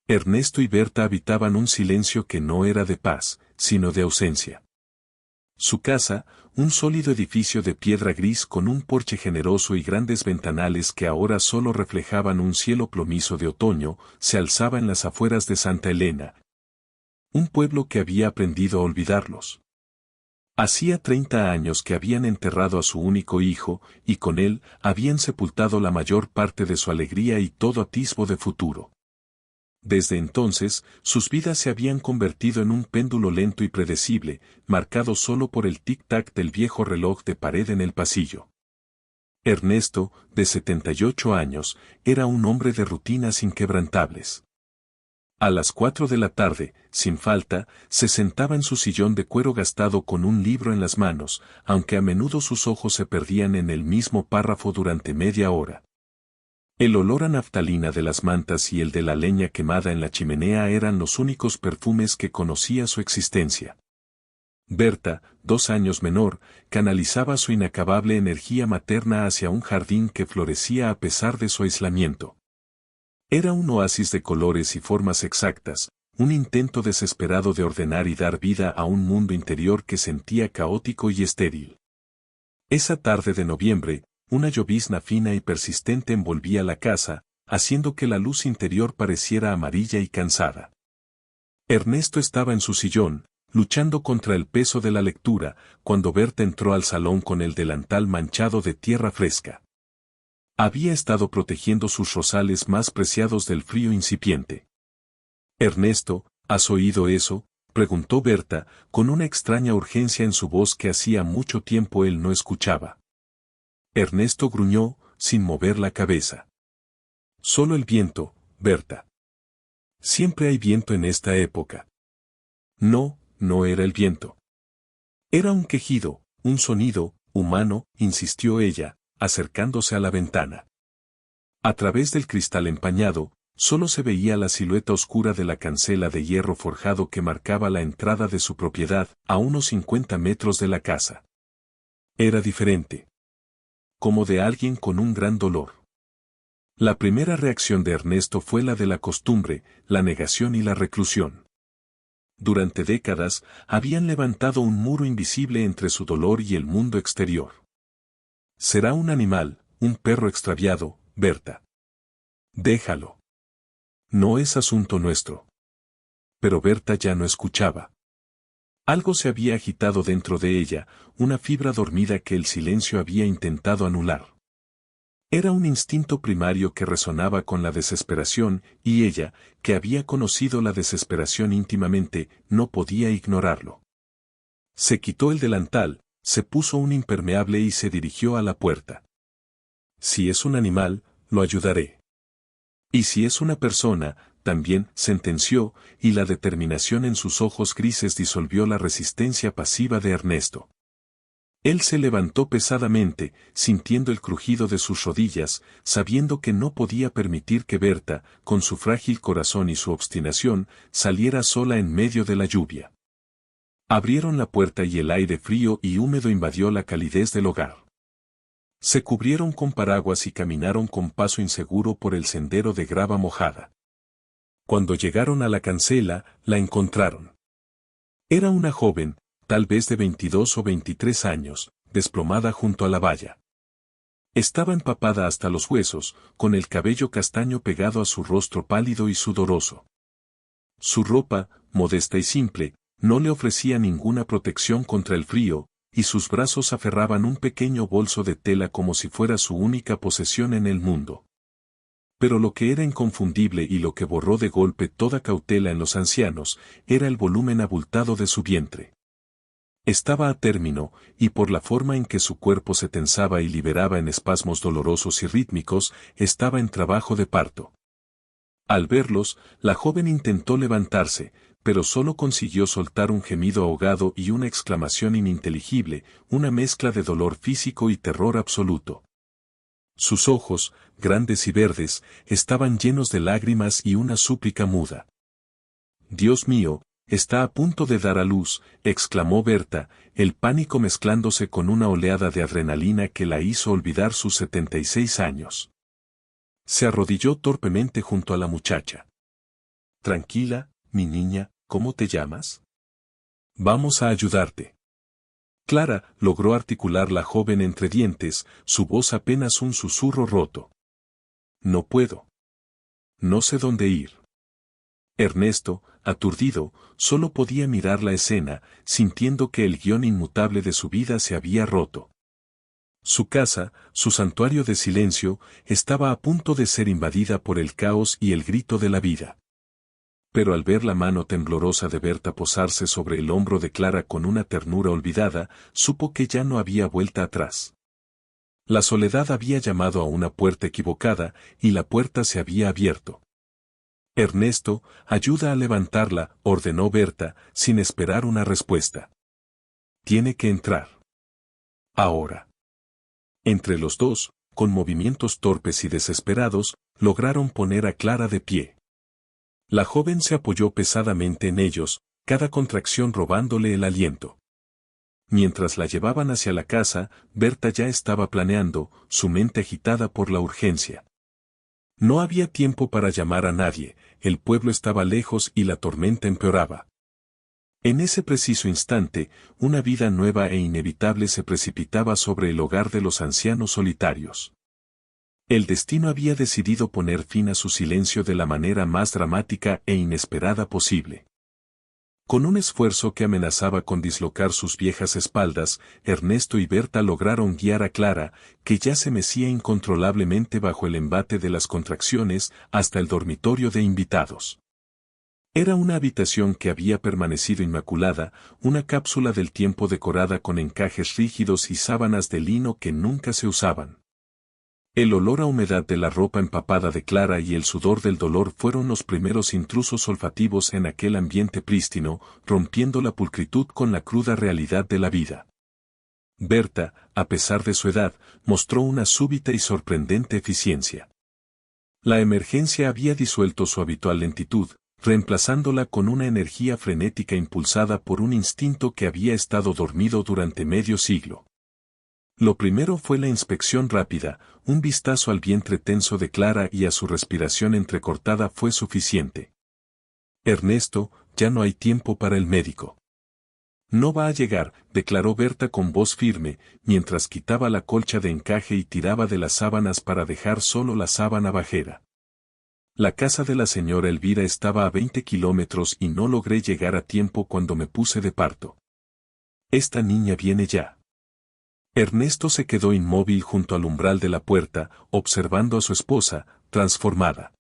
Ernesto y Berta habitaban un silencio que no era de paz, sino de ausencia. Su casa, un sólido edificio de piedra gris con un porche generoso y grandes ventanales que ahora solo reflejaban un cielo plomizo de otoño, se alzaba en las afueras de Santa Elena, un pueblo que había aprendido a olvidarlos. Hacía 30 años que habían enterrado a su único hijo, y con él habían sepultado la mayor parte de su alegría y todo atisbo de futuro. Desde entonces, sus vidas se habían convertido en un péndulo lento y predecible, marcado solo por el tic-tac del viejo reloj de pared en el pasillo. Ernesto, de 78 años, era un hombre de rutinas inquebrantables. A las 4 de la tarde, sin falta, se sentaba en su sillón de cuero gastado con un libro en las manos, aunque a menudo sus ojos se perdían en el mismo párrafo durante media hora. El olor a naftalina de las mantas y el de la leña quemada en la chimenea eran los únicos perfumes que conocía su existencia. Berta, 2 años menor, canalizaba su inacabable energía materna hacia un jardín que florecía a pesar de su aislamiento. Era un oasis de colores y formas exactas, un intento desesperado de ordenar y dar vida a un mundo interior que sentía caótico y estéril. Esa tarde de noviembre, una llovizna fina y persistente envolvía la casa, haciendo que la luz interior pareciera amarilla y cansada. Ernesto estaba en su sillón, luchando contra el peso de la lectura, cuando Berta entró al salón con el delantal manchado de tierra fresca. Había estado protegiendo sus rosales más preciados del frío incipiente. «Ernesto, ¿has oído eso?», preguntó Berta, con una extraña urgencia en su voz que hacía mucho tiempo él no escuchaba. Ernesto gruñó, sin mover la cabeza. «Solo el viento, Berta. Siempre hay viento en esta época». No, no era el viento. Era un quejido, un sonido, humano, insistió ella, acercándose a la ventana. A través del cristal empañado, solo se veía la silueta oscura de la cancela de hierro forjado que marcaba la entrada de su propiedad, a unos 50 metros de la casa. Era diferente. Como de alguien con un gran dolor. La primera reacción de Ernesto fue la de la costumbre, la negación y la reclusión. Durante décadas, habían levantado un muro invisible entre su dolor y el mundo exterior. «Será un animal, un perro extraviado, Berta. Déjalo. No es asunto nuestro». Pero Berta ya no escuchaba. Algo se había agitado dentro de ella, una fibra dormida que el silencio había intentado anular. Era un instinto primario que resonaba con la desesperación, y ella, que había conocido la desesperación íntimamente, no podía ignorarlo. Se quitó el delantal, se puso un impermeable y se dirigió a la puerta. «Si es un animal, lo ayudaré. Y si es una persona, también», sentenció, y la determinación en sus ojos grises disolvió la resistencia pasiva de Ernesto. Él se levantó pesadamente, sintiendo el crujido de sus rodillas, sabiendo que no podía permitir que Berta, con su frágil corazón y su obstinación, saliera sola en medio de la lluvia. Abrieron la puerta y el aire frío y húmedo invadió la calidez del hogar. Se cubrieron con paraguas y caminaron con paso inseguro por el sendero de grava mojada. Cuando llegaron a la cancela, la encontraron. Era una joven, tal vez de 22 o 23 años, desplomada junto a la valla. Estaba empapada hasta los huesos, con el cabello castaño pegado a su rostro pálido y sudoroso. Su ropa, modesta y simple, no le ofrecía ninguna protección contra el frío, y sus brazos aferraban un pequeño bolso de tela como si fuera su única posesión en el mundo. Pero lo que era inconfundible y lo que borró de golpe toda cautela en los ancianos, era el volumen abultado de su vientre. Estaba a término, y por la forma en que su cuerpo se tensaba y liberaba en espasmos dolorosos y rítmicos, estaba en trabajo de parto. Al verlos, la joven intentó levantarse, pero solo consiguió soltar un gemido ahogado y una exclamación ininteligible, una mezcla de dolor físico y terror absoluto. Sus ojos, grandes y verdes, estaban llenos de lágrimas y una súplica muda. «Dios mío, está a punto de dar a luz», exclamó Berta, el pánico mezclándose con una oleada de adrenalina que la hizo olvidar sus 76 años. Se arrodilló torpemente junto a la muchacha. Tranquila, mi niña, ¿cómo te llamas? Vamos a ayudarte. Clara logró articular la joven entre dientes, su voz apenas un susurro roto. No puedo. No sé dónde ir. Ernesto, aturdido, solo podía mirar la escena, sintiendo que el guión inmutable de su vida se había roto. Su casa, su santuario de silencio, estaba a punto de ser invadida por el caos y el grito de la vida. Pero al ver la mano temblorosa de Berta posarse sobre el hombro de Clara con una ternura olvidada, supo que ya no había vuelta atrás. La soledad había llamado a una puerta equivocada, y la puerta se había abierto. Ernesto, ayuda a levantarla, ordenó Berta, sin esperar una respuesta. Tiene que entrar. Ahora. Entre los dos, con movimientos torpes y desesperados, lograron poner a Clara de pie. La joven se apoyó pesadamente en ellos, cada contracción robándole el aliento. Mientras la llevaban hacia la casa, Berta ya estaba planeando, su mente agitada por la urgencia. No había tiempo para llamar a nadie, el pueblo estaba lejos y la tormenta empeoraba. En ese preciso instante, una vida nueva e inevitable se precipitaba sobre el hogar de los ancianos solitarios. El destino había decidido poner fin a su silencio de la manera más dramática e inesperada posible. Con un esfuerzo que amenazaba con dislocar sus viejas espaldas, Ernesto y Berta lograron guiar a Clara, que ya se mecía incontrolablemente bajo el embate de las contracciones, hasta el dormitorio de invitados. Era una habitación que había permanecido inmaculada, una cápsula del tiempo decorada con encajes rígidos y sábanas de lino que nunca se usaban. El olor a humedad de la ropa empapada de Clara y el sudor del dolor fueron los primeros intrusos olfativos en aquel ambiente prístino, rompiendo la pulcritud con la cruda realidad de la vida. Berta, a pesar de su edad, mostró una súbita y sorprendente eficiencia. La emergencia había disuelto su habitual lentitud, reemplazándola con una energía frenética impulsada por un instinto que había estado dormido durante medio siglo. Lo primero fue la inspección rápida, un vistazo al vientre tenso de Clara y a su respiración entrecortada fue suficiente. Ernesto, ya no hay tiempo para el médico. No va a llegar, declaró Berta con voz firme, mientras quitaba la colcha de encaje y tiraba de las sábanas para dejar solo la sábana bajera. La casa de la señora Elvira estaba a 20 kilómetros y no logré llegar a tiempo cuando me puse de parto. Esta niña viene ya. Ernesto se quedó inmóvil junto al umbral de la puerta, observando a su esposa, transformada.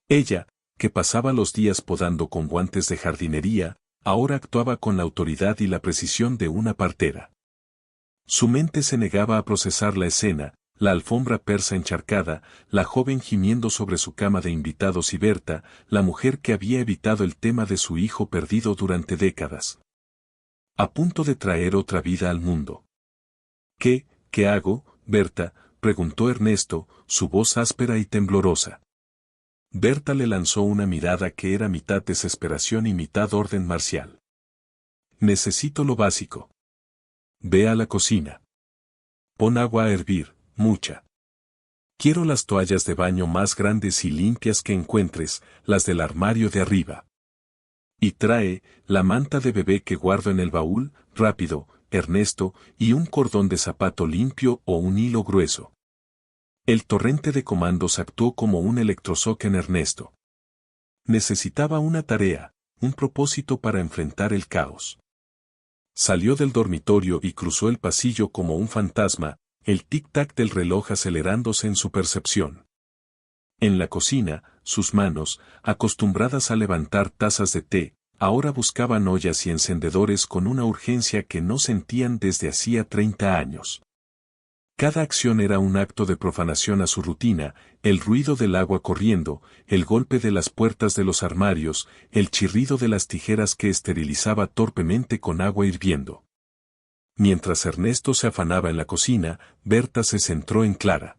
Ella, que pasaba los días podando con guantes de jardinería, ahora actuaba con la autoridad y la precisión de una partera. Su mente se negaba a procesar la escena, la alfombra persa encharcada, la joven gimiendo sobre su cama de invitados y Berta, la mujer que había evitado el tema de su hijo perdido durante décadas. A punto de traer otra vida al mundo. ¿Qué hago, Berta?, preguntó Ernesto, su voz áspera y temblorosa. Berta le lanzó una mirada que era mitad desesperación y mitad orden marcial. Necesito lo básico. Ve a la cocina. Pon agua a hervir, mucha. Quiero las toallas de baño más grandes y limpias que encuentres, las del armario de arriba. Y trae la manta de bebé que guardo en el baúl, rápido, Ernesto, y un cordón de zapato limpio o un hilo grueso. El torrente de comandos actuó como un electroshock en Ernesto. Necesitaba una tarea, un propósito para enfrentar el caos. Salió del dormitorio y cruzó el pasillo como un fantasma, el tic-tac del reloj acelerándose en su percepción. En la cocina, sus manos, acostumbradas a levantar tazas de té, ahora buscaban ollas y encendedores con una urgencia que no sentían desde hacía 30 años. Cada acción era un acto de profanación a su rutina, el ruido del agua corriendo, el golpe de las puertas de los armarios, el chirrido de las tijeras que esterilizaba torpemente con agua hirviendo. Mientras Ernesto se afanaba en la cocina, Berta se centró en Clara.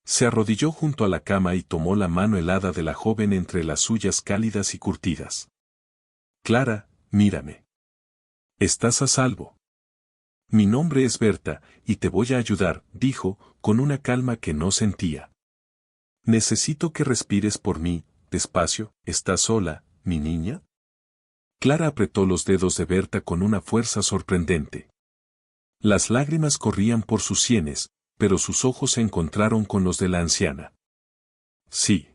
Se arrodilló junto a la cama y tomó la mano helada de la joven entre las suyas cálidas y curtidas. Clara, mírame. Estás a salvo. Mi nombre es Berta, y te voy a ayudar, dijo, con una calma que no sentía. Necesito que respires por mí, despacio, ¿estás sola, mi niña? Clara apretó los dedos de Berta con una fuerza sorprendente. Las lágrimas corrían por sus sienes, pero sus ojos se encontraron con los de la anciana. Sí.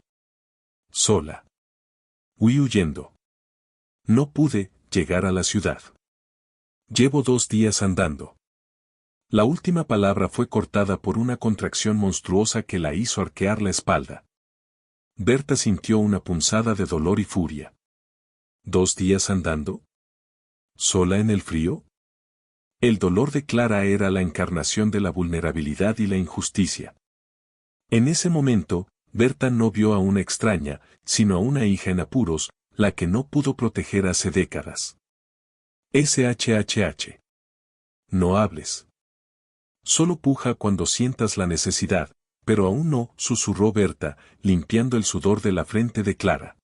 Sola. Huí huyendo. No pude llegar a la ciudad. Llevo 2 días andando. La última palabra fue cortada por una contracción monstruosa que la hizo arquear la espalda. Berta sintió una punzada de dolor y furia. ¿2 días andando? ¿Sola en el frío? El dolor de Clara era la encarnación de la vulnerabilidad y la injusticia. En ese momento, Berta no vio a una extraña, sino a una hija en apuros, la que no pudo proteger hace décadas. SHHH. No hables. Solo puja cuando sientas la necesidad, pero aún no, susurró Berta, limpiando el sudor de la frente de Clara.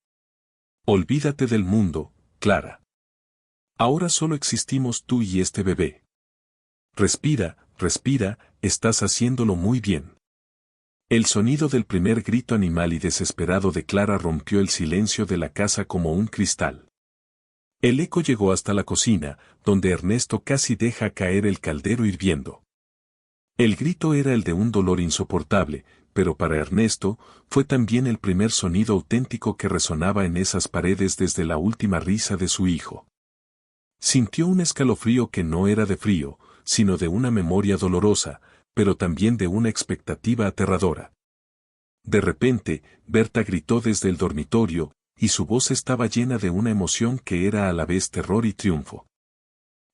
Olvídate del mundo, Clara. Ahora solo existimos tú y este bebé. Respira, respira, estás haciéndolo muy bien. El sonido del primer grito animal y desesperado de Clara rompió el silencio de la casa como un cristal. El eco llegó hasta la cocina, donde Ernesto casi deja caer el caldero hirviendo. El grito era el de un dolor insoportable, pero para Ernesto, fue también el primer sonido auténtico que resonaba en esas paredes desde la última risa de su hijo. Sintió un escalofrío que no era de frío, sino de una memoria dolorosa, pero también de una expectativa aterradora. De repente, Berta gritó desde el dormitorio, y su voz estaba llena de una emoción que era a la vez terror y triunfo.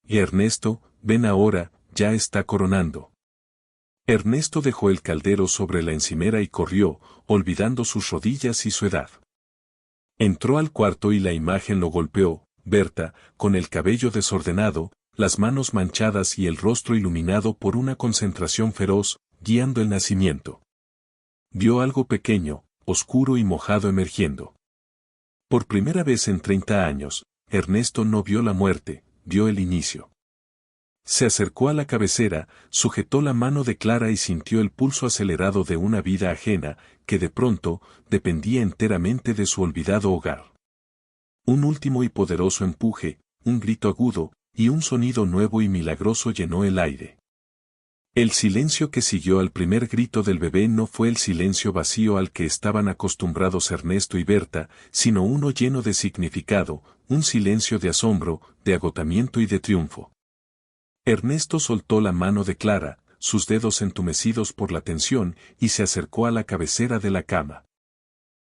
Y Ernesto, ven ahora, ya está coronando. Ernesto dejó el caldero sobre la encimera y corrió, olvidando sus rodillas y su edad. Entró al cuarto y la imagen lo golpeó, Berta, con el cabello desordenado, las manos manchadas y el rostro iluminado por una concentración feroz, guiando el nacimiento. Vio algo pequeño, oscuro y mojado emergiendo. Por primera vez en 30 años, Ernesto no vio la muerte, vio el inicio. Se acercó a la cabecera, sujetó la mano de Clara y sintió el pulso acelerado de una vida ajena, que de pronto, dependía enteramente de su olvidado hogar. Un último y poderoso empuje, un grito agudo, y un sonido nuevo y milagroso llenó el aire. El silencio que siguió al primer grito del bebé no fue el silencio vacío al que estaban acostumbrados Ernesto y Berta, sino uno lleno de significado, un silencio de asombro, de agotamiento y de triunfo. Ernesto soltó la mano de Clara, sus dedos entumecidos por la tensión, y se acercó a la cabecera de la cama.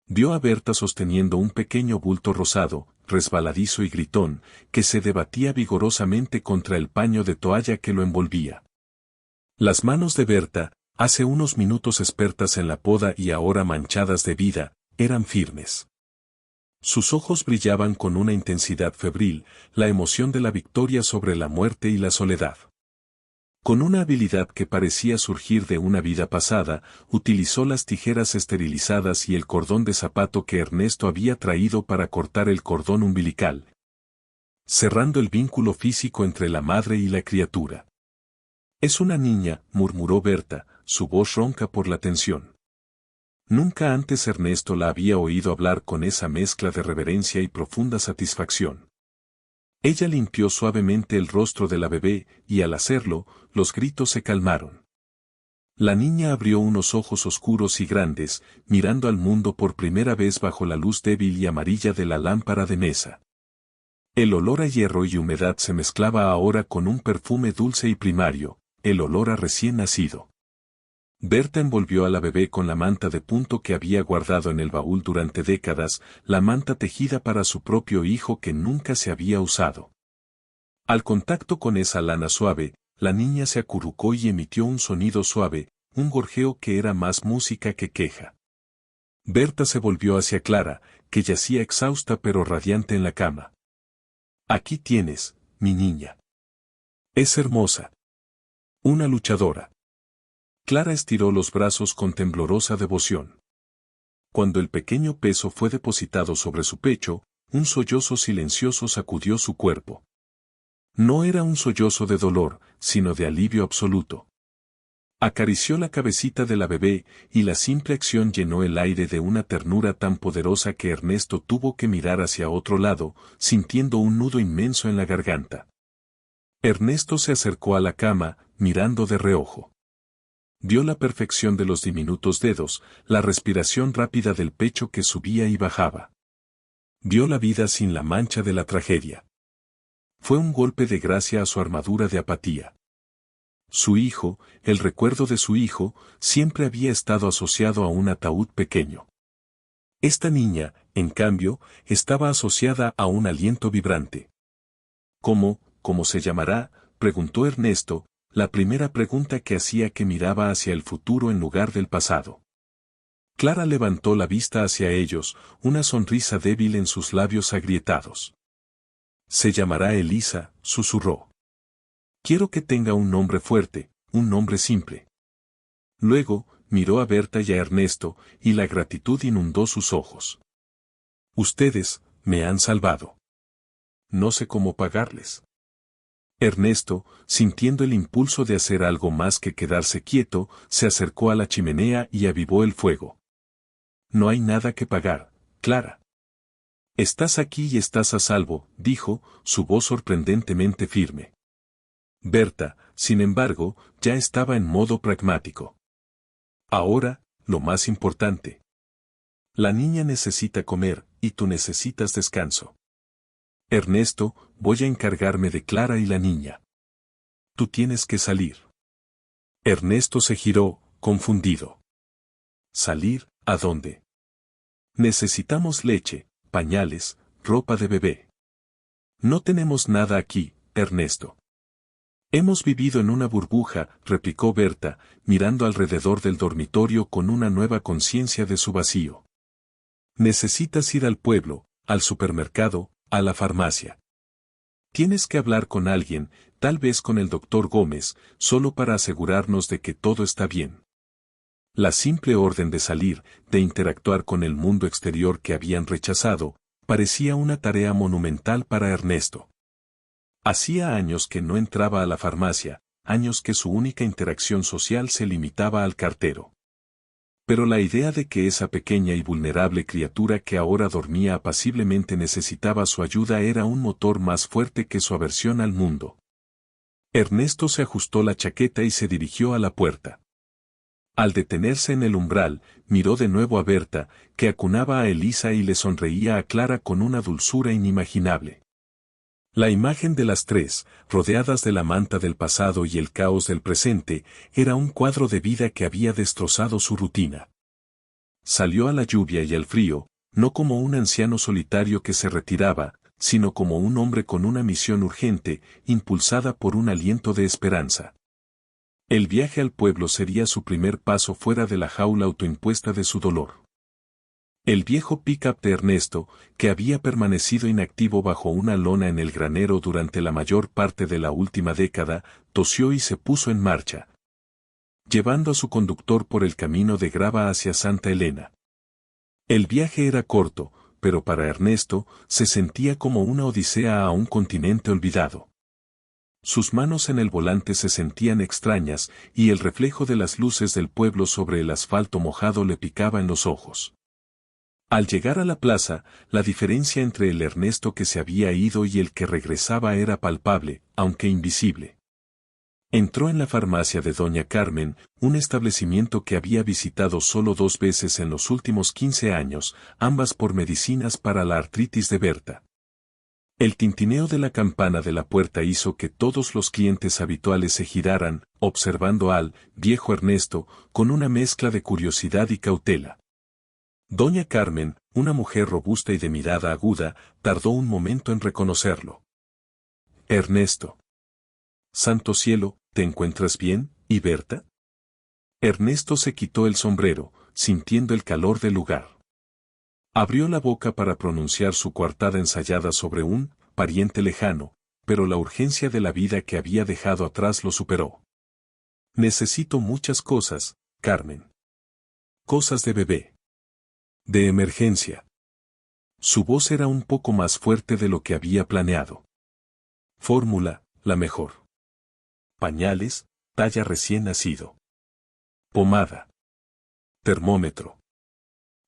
Vio a Berta sosteniendo un pequeño bulto rosado, resbaladizo y gritón, que se debatía vigorosamente contra el paño de toalla que lo envolvía. Las manos de Berta, hace unos minutos expertas en la poda y ahora manchadas de vida, eran firmes. Sus ojos brillaban con una intensidad febril, la emoción de la victoria sobre la muerte y la soledad. Con una habilidad que parecía surgir de una vida pasada, utilizó las tijeras esterilizadas y el cordón de zapato que Ernesto había traído para cortar el cordón umbilical, cerrando el vínculo físico entre la madre y la criatura. Es una niña, murmuró Berta, su voz ronca por la tensión. Nunca antes Ernesto la había oído hablar con esa mezcla de reverencia y profunda satisfacción. Ella limpió suavemente el rostro de la bebé, y al hacerlo, los gritos se calmaron. La niña abrió unos ojos oscuros y grandes, mirando al mundo por primera vez bajo la luz débil y amarilla de la lámpara de mesa. El olor a hierro y humedad se mezclaba ahora con un perfume dulce y primario, el olor a recién nacido. Berta envolvió a la bebé con la manta de punto que había guardado en el baúl durante décadas, la manta tejida para su propio hijo que nunca se había usado. Al contacto con esa lana suave, la niña se acurrucó y emitió un sonido suave, un gorjeo que era más música que queja. Berta se volvió hacia Clara, que yacía exhausta pero radiante en la cama. Aquí tienes, mi niña. Es hermosa. Una luchadora. Clara estiró los brazos con temblorosa devoción. Cuando el pequeño peso fue depositado sobre su pecho, un sollozo silencioso sacudió su cuerpo. No era un sollozo de dolor, sino de alivio absoluto. Acarició la cabecita de la bebé, y la simple acción llenó el aire de una ternura tan poderosa que Ernesto tuvo que mirar hacia otro lado, sintiendo un nudo inmenso en la garganta. Ernesto se acercó a la cama, mirando de reojo. Vio la perfección de los diminutos dedos, la respiración rápida del pecho que subía y bajaba. Vio la vida sin la mancha de la tragedia. Fue un golpe de gracia a su armadura de apatía. Su hijo, el recuerdo de su hijo, siempre había estado asociado a un ataúd pequeño. Esta niña, en cambio, estaba asociada a un aliento vibrante. ¿Cómo se llamará?, preguntó Ernesto, la primera pregunta que hacía que miraba hacia el futuro en lugar del pasado. Clara levantó la vista hacia ellos, una sonrisa débil en sus labios agrietados. Se llamará Elisa, susurró. Quiero que tenga un nombre fuerte, un nombre simple. Luego, miró a Berta y a Ernesto, y la gratitud inundó sus ojos. Ustedes, me han salvado. No sé cómo pagarles. Ernesto, sintiendo el impulso de hacer algo más que quedarse quieto, se acercó a la chimenea y avivó el fuego. No hay nada que pagar, Clara. Estás aquí y estás a salvo, dijo, su voz sorprendentemente firme. Berta, sin embargo, ya estaba en modo pragmático. Ahora, lo más importante. La niña necesita comer, y tú necesitas descanso. Ernesto, voy a encargarme de Clara y la niña. Tú tienes que salir. Ernesto se giró, confundido. ¿Salir? ¿A dónde? Necesitamos leche, pañales, ropa de bebé. No tenemos nada aquí, Ernesto. Hemos vivido en una burbuja, replicó Berta, mirando alrededor del dormitorio con una nueva conciencia de su vacío. Necesitas ir al pueblo, al supermercado, a la farmacia. Tienes que hablar con alguien, tal vez con el doctor Gómez, solo para asegurarnos de que todo está bien. La simple orden de salir, de interactuar con el mundo exterior que habían rechazado, parecía una tarea monumental para Ernesto. Hacía años que no entraba a la farmacia, años que su única interacción social se limitaba al cartero. Pero la idea de que esa pequeña y vulnerable criatura que ahora dormía apaciblemente necesitaba su ayuda era un motor más fuerte que su aversión al mundo. Ernesto se ajustó la chaqueta y se dirigió a la puerta. Al detenerse en el umbral, miró de nuevo a Berta, que acunaba a Elisa y le sonreía a Clara con una dulzura inimaginable. La imagen de las tres, rodeadas de la manta del pasado y el caos del presente, era un cuadro de vida que había destrozado su rutina. Salió a la lluvia y al frío, no como un anciano solitario que se retiraba, sino como un hombre con una misión urgente, impulsada por un aliento de esperanza. El viaje al pueblo sería su primer paso fuera de la jaula autoimpuesta de su dolor. El viejo pick-up de Ernesto, que había permanecido inactivo bajo una lona en el granero durante la mayor parte de la última década, tosió y se puso en marcha, llevando a su conductor por el camino de grava hacia Santa Elena. El viaje era corto, pero para Ernesto se sentía como una odisea a un continente olvidado. Sus manos en el volante se sentían extrañas y el reflejo de las luces del pueblo sobre el asfalto mojado le picaba en los ojos. Al llegar a la plaza, la diferencia entre el Ernesto que se había ido y el que regresaba era palpable, aunque invisible. Entró en la farmacia de Doña Carmen, un establecimiento que había visitado solo 2 veces en los últimos 15 años, ambas por medicinas para la artritis de Berta. El tintineo de la campana de la puerta hizo que todos los clientes habituales se giraran, observando al viejo Ernesto, con una mezcla de curiosidad y cautela. Doña Carmen, una mujer robusta y de mirada aguda, tardó un momento en reconocerlo. Ernesto. Santo cielo, ¿te encuentras bien, y Berta? Ernesto se quitó el sombrero, sintiendo el calor del lugar. Abrió la boca para pronunciar su coartada ensayada sobre un pariente lejano, pero la urgencia de la vida que había dejado atrás lo superó. Necesito muchas cosas, Carmen. Cosas de bebé. De emergencia. Su voz era un poco más fuerte de lo que había planeado. Fórmula, la mejor. Pañales, talla recién nacido. Pomada. Termómetro.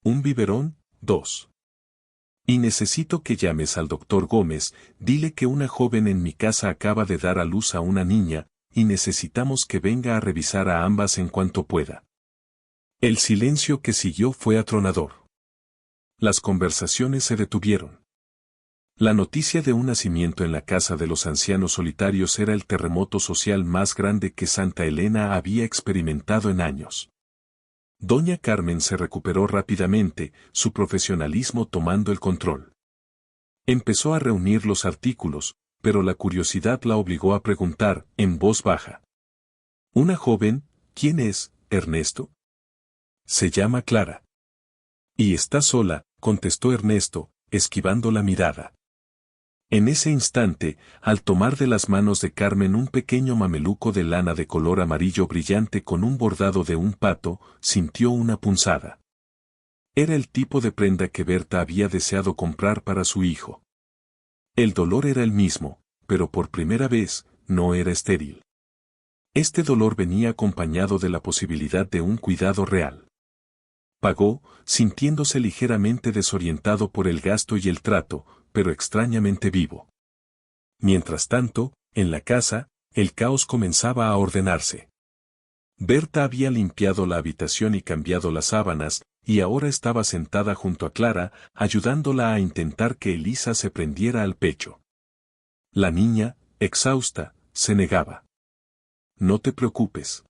Un biberón, 2. Y necesito que llames al doctor Gómez, dile que una joven en mi casa acaba de dar a luz a una niña, y necesitamos que venga a revisar a ambas en cuanto pueda. El silencio que siguió fue atronador. Las conversaciones se detuvieron. La noticia de un nacimiento en la casa de los ancianos solitarios era el terremoto social más grande que Santa Elena había experimentado en años. Doña Carmen se recuperó rápidamente, su profesionalismo tomando el control. Empezó a reunir los artículos, pero la curiosidad la obligó a preguntar, en voz baja. «Una joven, ¿quién es, Ernesto?» «Se llama Clara». «¿Y está sola?», contestó Ernesto, esquivando la mirada. En ese instante, al tomar de las manos de Carmen un pequeño mameluco de lana de color amarillo brillante con un bordado de un pato, sintió una punzada. Era el tipo de prenda que Berta había deseado comprar para su hijo. El dolor era el mismo, pero por primera vez, no era estéril. Este dolor venía acompañado de la posibilidad de un cuidado real. Pagó, sintiéndose ligeramente desorientado por el gasto y el trato, pero extrañamente vivo. Mientras tanto, en la casa, el caos comenzaba a ordenarse. Berta había limpiado la habitación y cambiado las sábanas, y ahora estaba sentada junto a Clara, ayudándola a intentar que Elisa se prendiera al pecho. La niña, exhausta, se negaba. «No te preocupes.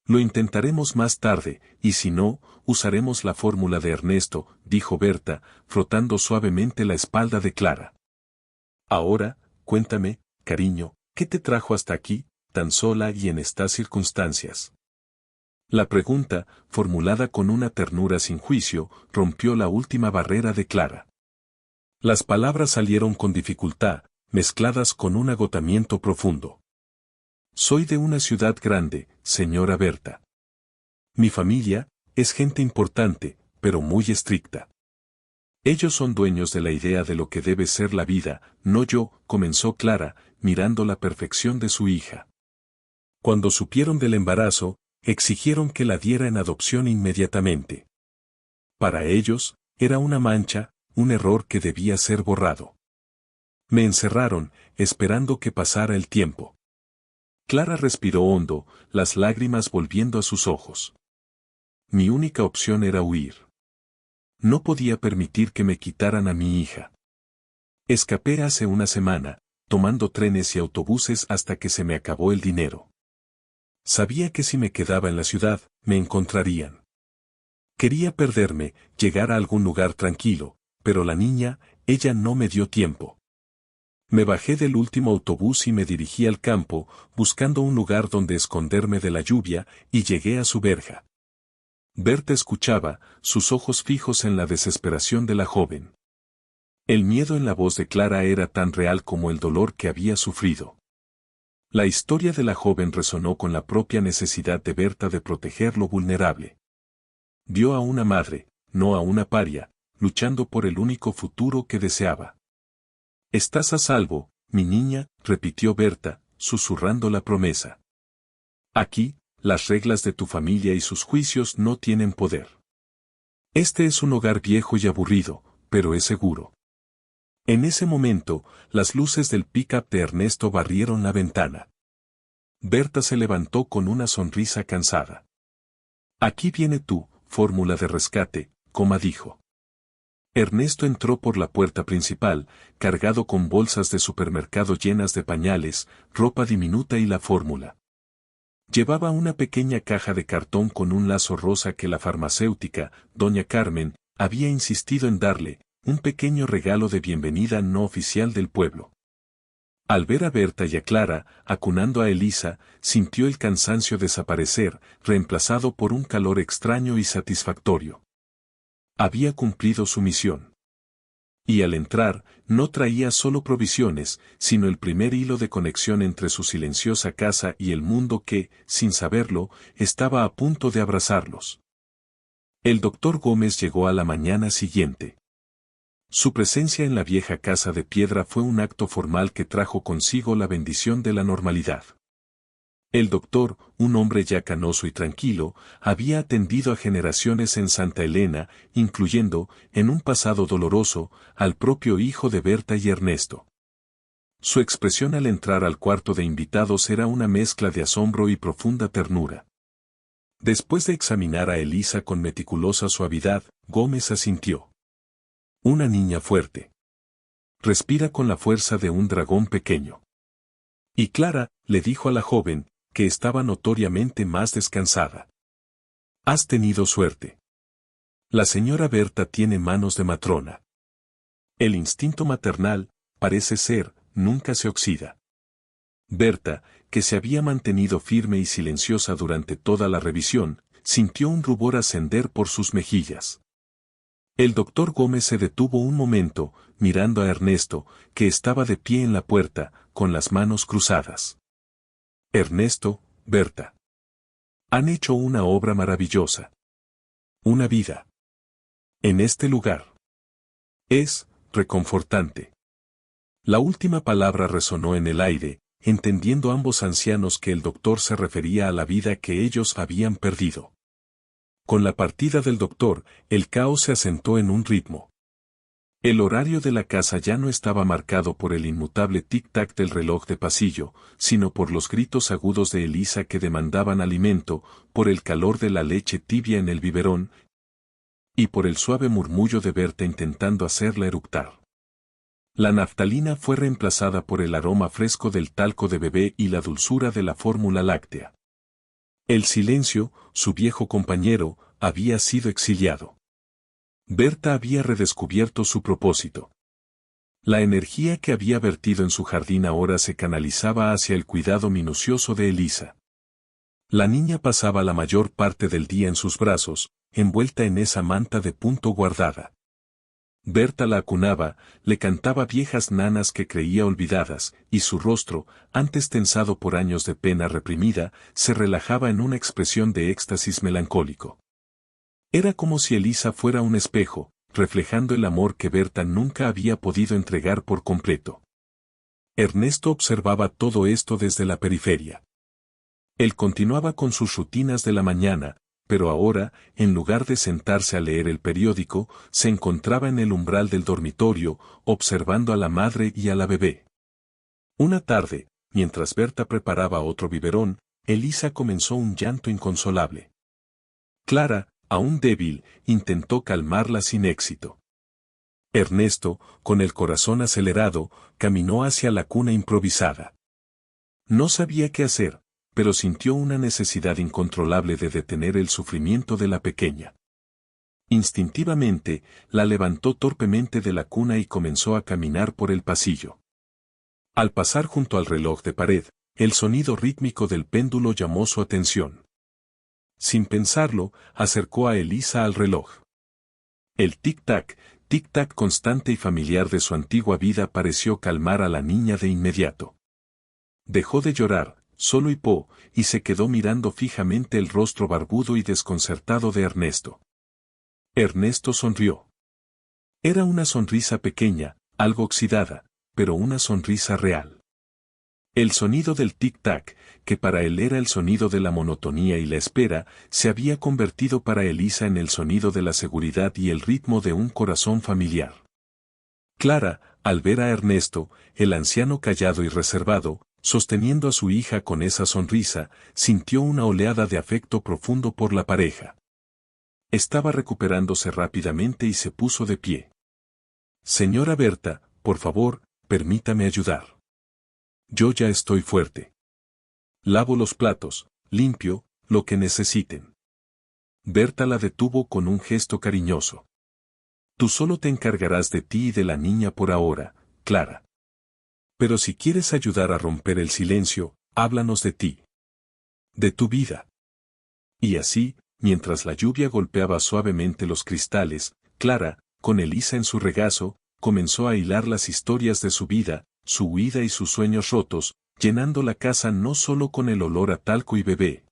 Lo intentaremos más tarde, y si no, usaremos la fórmula de Ernesto», dijo Berta, frotando suavemente la espalda de Clara. «Ahora, cuéntame, cariño, ¿qué te trajo hasta aquí, tan sola y en estas circunstancias?» La pregunta, formulada con una ternura sin juicio, rompió la última barrera de Clara. Las palabras salieron con dificultad, mezcladas con un agotamiento profundo. «Soy de una ciudad grande, señora Berta. Mi familia es gente importante, pero muy estricta. Ellos son dueños de la idea de lo que debe ser la vida, no yo», comenzó Clara, mirando la perfección de su hija. Cuando supieron del embarazo, exigieron que la diera en adopción inmediatamente. Para ellos, era una mancha, un error que debía ser borrado. Me encerraron, esperando que pasara el tiempo. Clara respiró hondo, las lágrimas volviendo a sus ojos. Mi única opción era huir. No podía permitir que me quitaran a mi hija. Escapé hace una semana, tomando trenes y autobuses hasta que se me acabó el dinero. Sabía que si me quedaba en la ciudad, me encontrarían. Quería perderme, llegar a algún lugar tranquilo, pero la niña, ella no me dio tiempo. Me bajé del último autobús y me dirigí al campo, buscando un lugar donde esconderme de la lluvia, y llegué a su verja. Berta escuchaba, sus ojos fijos en la desesperación de la joven. El miedo en la voz de Clara era tan real como el dolor que había sufrido. La historia de la joven resonó con la propia necesidad de Berta de proteger lo vulnerable. Vio a una madre, no a una paria, luchando por el único futuro que deseaba. «Estás a salvo, mi niña», repitió Berta, susurrando la promesa. «Aquí, las reglas de tu familia y sus juicios no tienen poder. Este es un hogar viejo y aburrido, pero es seguro». En ese momento, las luces del pick-up de Ernesto barrieron la ventana. Berta se levantó con una sonrisa cansada. «Aquí viene tu fórmula de rescate», dijo. Ernesto entró por la puerta principal, cargado con bolsas de supermercado llenas de pañales, ropa diminuta y la fórmula. Llevaba una pequeña caja de cartón con un lazo rosa que la farmacéutica, doña Carmen, había insistido en darle, un pequeño regalo de bienvenida no oficial del pueblo. Al ver a Berta y a Clara, acunando a Elisa, sintió el cansancio desaparecer, reemplazado por un calor extraño y satisfactorio. Había cumplido su misión. Y al entrar, no traía solo provisiones, sino el primer hilo de conexión entre su silenciosa casa y el mundo que, sin saberlo, estaba a punto de abrazarlos. El doctor Gómez llegó a la mañana siguiente. Su presencia en la vieja casa de piedra fue un acto formal que trajo consigo la bendición de la normalidad. El doctor, un hombre ya canoso y tranquilo, había atendido a generaciones en Santa Elena, incluyendo, en un pasado doloroso, al propio hijo de Berta y Ernesto. Su expresión al entrar al cuarto de invitados era una mezcla de asombro y profunda ternura. Después de examinar a Elisa con meticulosa suavidad, Gómez asintió. Una niña fuerte. Respira con la fuerza de un dragón pequeño. Y Clara, le dijo a la joven, que estaba notoriamente más descansada. Has tenido suerte. La señora Berta tiene manos de matrona. El instinto maternal, parece ser, nunca se oxida. Berta, que se había mantenido firme y silenciosa durante toda la revisión, sintió un rubor ascender por sus mejillas. El doctor Gómez se detuvo un momento, mirando a Ernesto, que estaba de pie en la puerta, con las manos cruzadas. Ernesto, Berta. Han hecho una obra maravillosa. Una vida. En este lugar. Es reconfortante. La última palabra resonó en el aire, entendiendo ambos ancianos que el doctor se refería a la vida que ellos habían perdido. Con la partida del doctor, el caos se asentó en un ritmo. El horario de la casa ya no estaba marcado por el inmutable tic-tac del reloj de pasillo, sino por los gritos agudos de Elisa que demandaban alimento, por el calor de la leche tibia en el biberón, y por el suave murmullo de Berta intentando hacerla eructar. La naftalina fue reemplazada por el aroma fresco del talco de bebé y la dulzura de la fórmula láctea. El silencio, su viejo compañero, había sido exiliado. Berta había redescubierto su propósito. La energía que había vertido en su jardín ahora se canalizaba hacia el cuidado minucioso de Elisa. La niña pasaba la mayor parte del día en sus brazos, envuelta en esa manta de punto guardada. Berta la acunaba, le cantaba viejas nanas que creía olvidadas, y su rostro, antes tensado por años de pena reprimida, se relajaba en una expresión de éxtasis melancólico. Era como si Elisa fuera un espejo, reflejando el amor que Berta nunca había podido entregar por completo. Ernesto observaba todo esto desde la periferia. Él continuaba con sus rutinas de la mañana, pero ahora, en lugar de sentarse a leer el periódico, se encontraba en el umbral del dormitorio, observando a la madre y a la bebé. Una tarde, mientras Berta preparaba otro biberón, Elisa comenzó un llanto inconsolable. Clara, aún débil, intentó calmarla sin éxito. Ernesto, con el corazón acelerado, caminó hacia la cuna improvisada. No sabía qué hacer, pero sintió una necesidad incontrolable de detener el sufrimiento de la pequeña. Instintivamente, la levantó torpemente de la cuna y comenzó a caminar por el pasillo. Al pasar junto al reloj de pared, el sonido rítmico del péndulo llamó su atención. Sin pensarlo, acercó a Elisa al reloj. El tic-tac constante y familiar de su antigua vida pareció calmar a la niña de inmediato. Dejó de llorar, solo hipó, y se quedó mirando fijamente el rostro barbudo y desconcertado de Ernesto. Ernesto sonrió. Era una sonrisa pequeña, algo oxidada, pero una sonrisa real. El sonido del tic-tac, que para él era el sonido de la monotonía y la espera, se había convertido para Elisa en el sonido de la seguridad y el ritmo de un corazón familiar. Clara, al ver a Ernesto, el anciano callado y reservado, sosteniendo a su hija con esa sonrisa, sintió una oleada de afecto profundo por la pareja. Estaba recuperándose rápidamente y se puso de pie. Señora Berta, por favor, permítame ayudar. Yo ya estoy fuerte. Lavo los platos, limpio, lo que necesiten. Berta la detuvo con un gesto cariñoso. Tú solo te encargarás de ti y de la niña por ahora, Clara. Pero si quieres ayudar a romper el silencio, háblanos de ti. De tu vida. Y así, mientras la lluvia golpeaba suavemente los cristales, Clara, con Elisa en su regazo, comenzó a hilar las historias de su vida, su huida y sus sueños rotos, llenando la casa no solo con el olor a talco y bebé,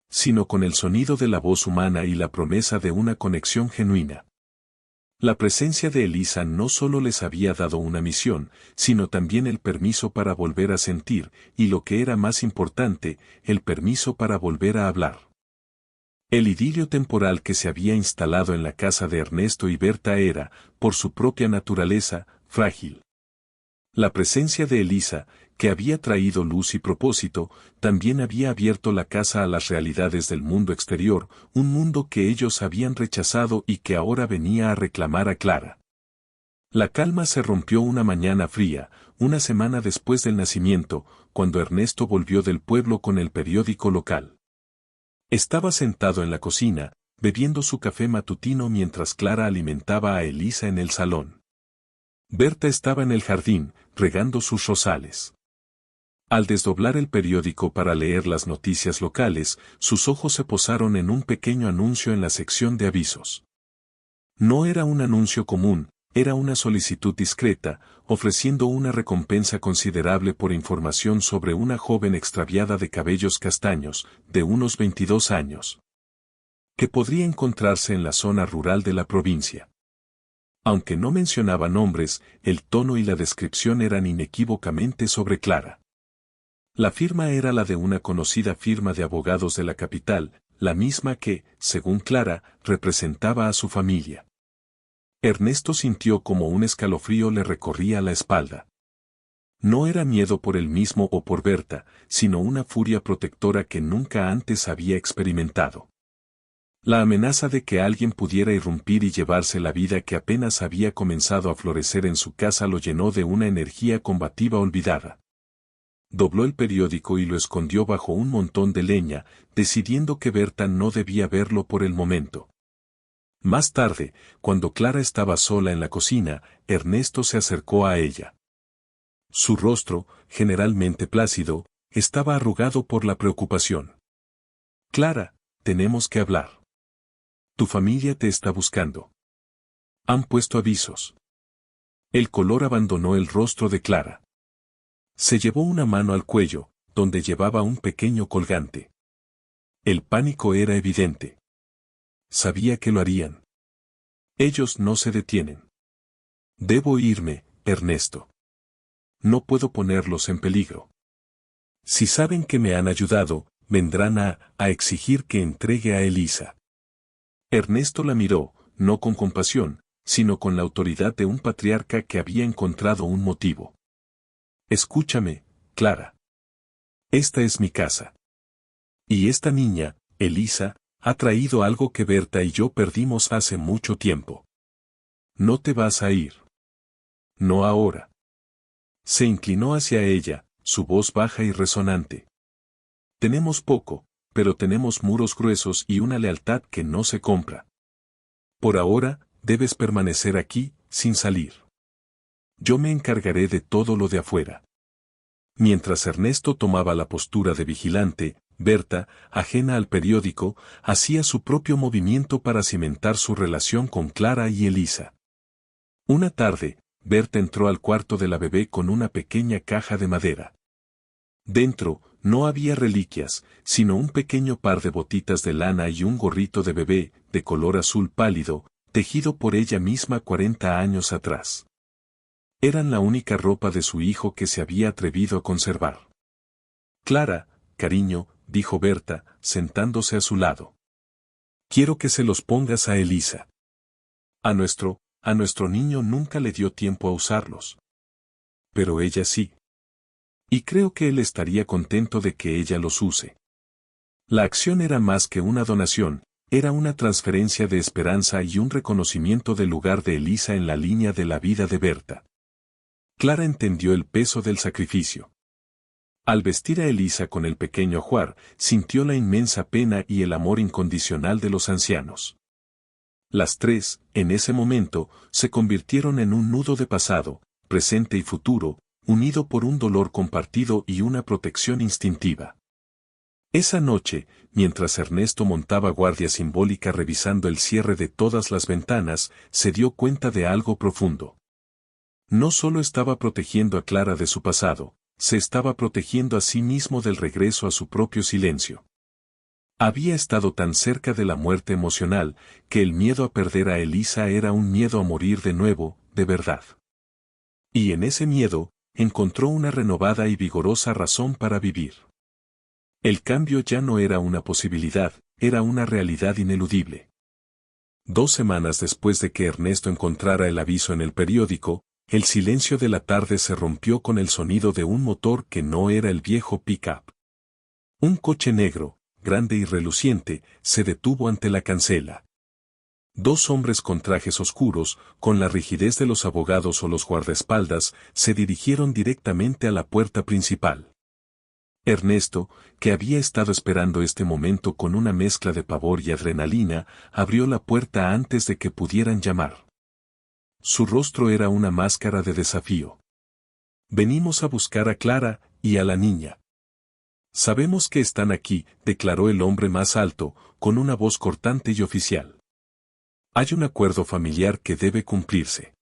sino con el sonido de la voz humana y la promesa de una conexión genuina. La presencia de Elisa no solo les había dado una misión, sino también el permiso para volver a sentir, y lo que era más importante, el permiso para volver a hablar. El idilio temporal que se había instalado en la casa de Ernesto y Berta era, por su propia naturaleza, frágil. La presencia de Elisa, que había traído luz y propósito, también había abierto la casa a las realidades del mundo exterior, un mundo que ellos habían rechazado y que ahora venía a reclamar a Clara. La calma se rompió una mañana fría, una semana después del nacimiento, cuando Ernesto volvió del pueblo con el periódico local. Estaba sentado en la cocina, bebiendo su café matutino mientras Clara alimentaba a Elisa en el salón. Berta estaba en el jardín, regando sus rosales. Al desdoblar el periódico para leer las noticias locales, sus ojos se posaron en un pequeño anuncio en la sección de avisos. No era un anuncio común, era una solicitud discreta, ofreciendo una recompensa considerable por información sobre una joven extraviada de cabellos castaños, de unos 22 años, que podría encontrarse en la zona rural de la provincia. Aunque no mencionaba nombres, el tono y la descripción eran inequívocamente sobre Clara. La firma era la de una conocida firma de abogados de la capital, la misma que, según Clara, representaba a su familia. Ernesto sintió como un escalofrío le recorría la espalda. No era miedo por él mismo o por Berta, sino una furia protectora que nunca antes había experimentado. La amenaza de que alguien pudiera irrumpir y llevarse la vida que apenas había comenzado a florecer en su casa lo llenó de una energía combativa olvidada. Dobló el periódico y lo escondió bajo un montón de leña, decidiendo que Berta no debía verlo por el momento. Más tarde, cuando Clara estaba sola en la cocina, Ernesto se acercó a ella. Su rostro, generalmente plácido, estaba arrugado por la preocupación. Clara, tenemos que hablar. Tu familia te está buscando. Han puesto avisos. El color abandonó el rostro de Clara. Se llevó una mano al cuello, donde llevaba un pequeño colgante. El pánico era evidente. Sabía que lo harían. Ellos no se detienen. Debo irme, Ernesto. No puedo ponerlos en peligro. Si saben que me han ayudado, vendrán a exigir que entregue a Elisa. Ernesto la miró, no con compasión, sino con la autoridad de un patriarca que había encontrado un motivo. Escúchame, Clara. Esta es mi casa. Y esta niña, Elisa, ha traído algo que Berta y yo perdimos hace mucho tiempo. No te vas a ir. No ahora. Se inclinó hacia ella, su voz baja y resonante. Tenemos poco, pero tenemos muros gruesos y una lealtad que no se compra. Por ahora, debes permanecer aquí, sin salir. Yo me encargaré de todo lo de afuera. Mientras Ernesto tomaba la postura de vigilante, Berta, ajena al periódico, hacía su propio movimiento para cimentar su relación con Clara y Elisa. Una tarde, Berta entró al cuarto de la bebé con una pequeña caja de madera. Dentro, no había reliquias, sino un pequeño par de botitas de lana y un gorrito de bebé, de color azul pálido, tejido por ella misma 40 años atrás. Eran la única ropa de su hijo que se había atrevido a conservar. Clara, cariño, dijo Berta, sentándose a su lado. Quiero que se los pongas a Elisa. A nuestro niño nunca le dio tiempo a usarlos. Pero ella sí. Y creo que él estaría contento de que ella los use. La acción era más que una donación, era una transferencia de esperanza y un reconocimiento del lugar de Elisa en la línea de la vida de Berta. Clara entendió el peso del sacrificio. Al vestir a Elisa con el pequeño ajuar, sintió la inmensa pena y el amor incondicional de los ancianos. Las tres, en ese momento, se convirtieron en un nudo de pasado, presente y futuro, unido por un dolor compartido y una protección instintiva. Esa noche, mientras Ernesto montaba guardia simbólica revisando el cierre de todas las ventanas, se dio cuenta de algo profundo. No solo estaba protegiendo a Clara de su pasado, se estaba protegiendo a sí mismo del regreso a su propio silencio. Había estado tan cerca de la muerte emocional, que el miedo a perder a Elisa era un miedo a morir de nuevo, de verdad. Y en ese miedo, encontró una renovada y vigorosa razón para vivir. El cambio ya no era una posibilidad, era una realidad ineludible. 2 semanas después de que Ernesto encontrara el aviso en el periódico, el silencio de la tarde se rompió con el sonido de un motor que no era el viejo pick-up. Un coche negro, grande y reluciente, se detuvo ante la cancela. 2 hombres con trajes oscuros, con la rigidez de los abogados o los guardaespaldas, se dirigieron directamente a la puerta principal. Ernesto, que había estado esperando este momento con una mezcla de pavor y adrenalina, abrió la puerta antes de que pudieran llamar. Su rostro era una máscara de desafío. Venimos a buscar a Clara y a la niña. Sabemos que están aquí, declaró el hombre más alto, con una voz cortante y oficial. Hay un acuerdo familiar que debe cumplirse.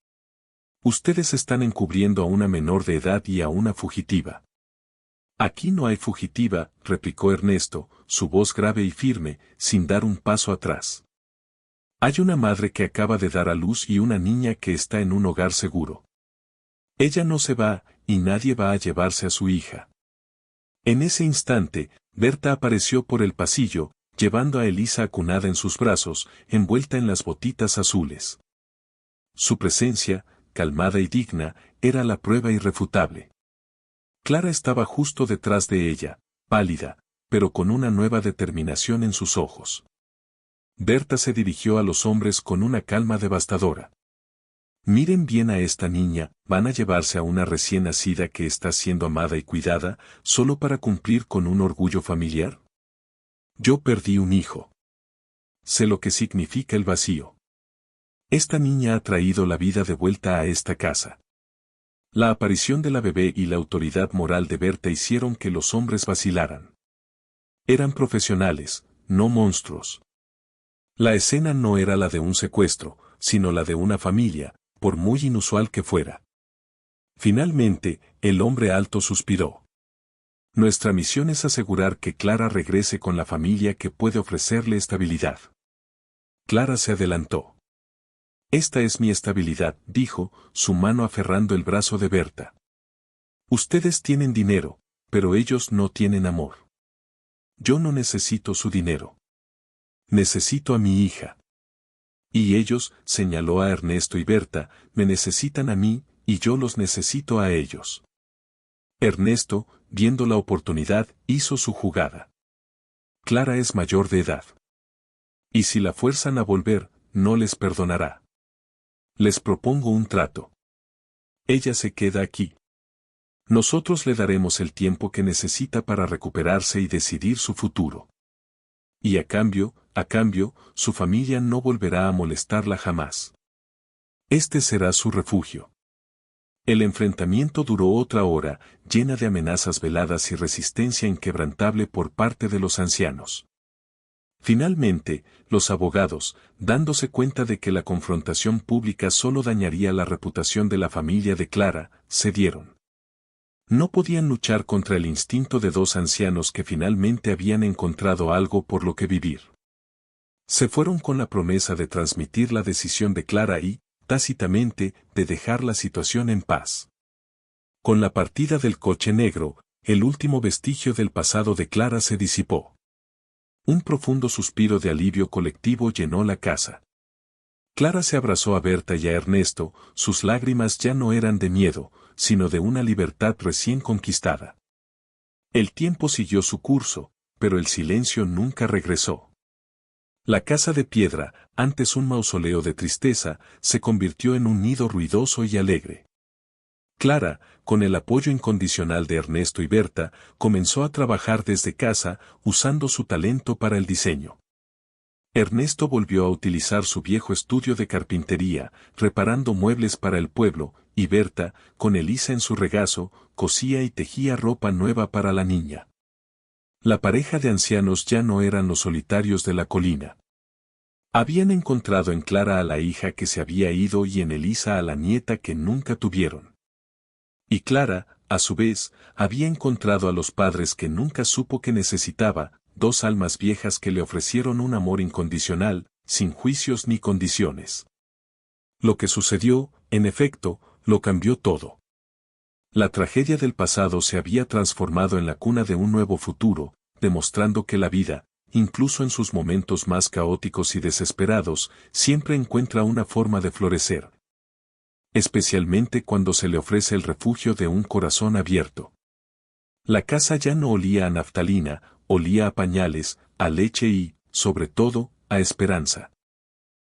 Ustedes están encubriendo a una menor de edad y a una fugitiva. Aquí no hay fugitiva, replicó Ernesto, su voz grave y firme, sin dar un paso atrás. Hay una madre que acaba de dar a luz y una niña que está en un hogar seguro. Ella no se va, y nadie va a llevarse a su hija. En ese instante, Berta apareció por el pasillo, llevando a Elisa acunada en sus brazos, envuelta en las botitas azules. Su presencia, calmada y digna, era la prueba irrefutable. Clara estaba justo detrás de ella, pálida, pero con una nueva determinación en sus ojos. Berta se dirigió a los hombres con una calma devastadora. Miren bien a esta niña, van a llevarse a una recién nacida que está siendo amada y cuidada, solo para cumplir con un orgullo familiar. Yo perdí un hijo. Sé lo que significa el vacío. Esta niña ha traído la vida de vuelta a esta casa. La aparición de la bebé y la autoridad moral de Berta hicieron que los hombres vacilaran. Eran profesionales, no monstruos. La escena no era la de un secuestro, sino la de una familia, por muy inusual que fuera. Finalmente, el hombre alto suspiró. Nuestra misión es asegurar que Clara regrese con la familia que puede ofrecerle estabilidad. Clara se adelantó. Esta es mi estabilidad, dijo, su mano aferrando el brazo de Berta. Ustedes tienen dinero, pero ellos no tienen amor. Yo no necesito su dinero. Necesito a mi hija. Y ellos, señaló a Ernesto y Berta, me necesitan a mí, y yo los necesito a ellos. Ernesto, viendo la oportunidad, hizo su jugada. Clara es mayor de edad. Y si la fuerzan a volver, no les perdonará. Les propongo un trato. Ella se queda aquí. Nosotros le daremos el tiempo que necesita para recuperarse y decidir su futuro. Y a cambio, su familia no volverá a molestarla jamás. Este será su refugio. El enfrentamiento duró otra hora, llena de amenazas veladas y resistencia inquebrantable por parte de los ancianos. Finalmente, los abogados, dándose cuenta de que la confrontación pública solo dañaría la reputación de la familia de Clara, cedieron. No podían luchar contra el instinto de 2 ancianos que finalmente habían encontrado algo por lo que vivir. Se fueron con la promesa de transmitir la decisión de Clara y, tácitamente, de dejar la situación en paz. Con la partida del coche negro, el último vestigio del pasado de Clara se disipó. Un profundo suspiro de alivio colectivo llenó la casa. Clara se abrazó a Berta y a Ernesto, sus lágrimas ya no eran de miedo, sino de una libertad recién conquistada. El tiempo siguió su curso, pero el silencio nunca regresó. La casa de piedra, antes un mausoleo de tristeza, se convirtió en un nido ruidoso y alegre. Clara, con el apoyo incondicional de Ernesto y Berta, comenzó a trabajar desde casa, usando su talento para el diseño. Ernesto volvió a utilizar su viejo estudio de carpintería, reparando muebles para el pueblo, y Berta, con Elisa en su regazo, cosía y tejía ropa nueva para la niña. La pareja de ancianos ya no eran los solitarios de la colina. Habían encontrado en Clara a la hija que se había ido y en Elisa a la nieta que nunca tuvieron. Y Clara, a su vez, había encontrado a los padres que nunca supo que necesitaba, dos almas viejas que le ofrecieron un amor incondicional, sin juicios ni condiciones. Lo que sucedió, en efecto, lo cambió todo. La tragedia del pasado se había transformado en la cuna de un nuevo futuro, demostrando que la vida, incluso en sus momentos más caóticos y desesperados, siempre encuentra una forma de florecer. Especialmente cuando se le ofrece el refugio de un corazón abierto. La casa ya no olía a naftalina, olía a pañales, a leche y, sobre todo, a esperanza.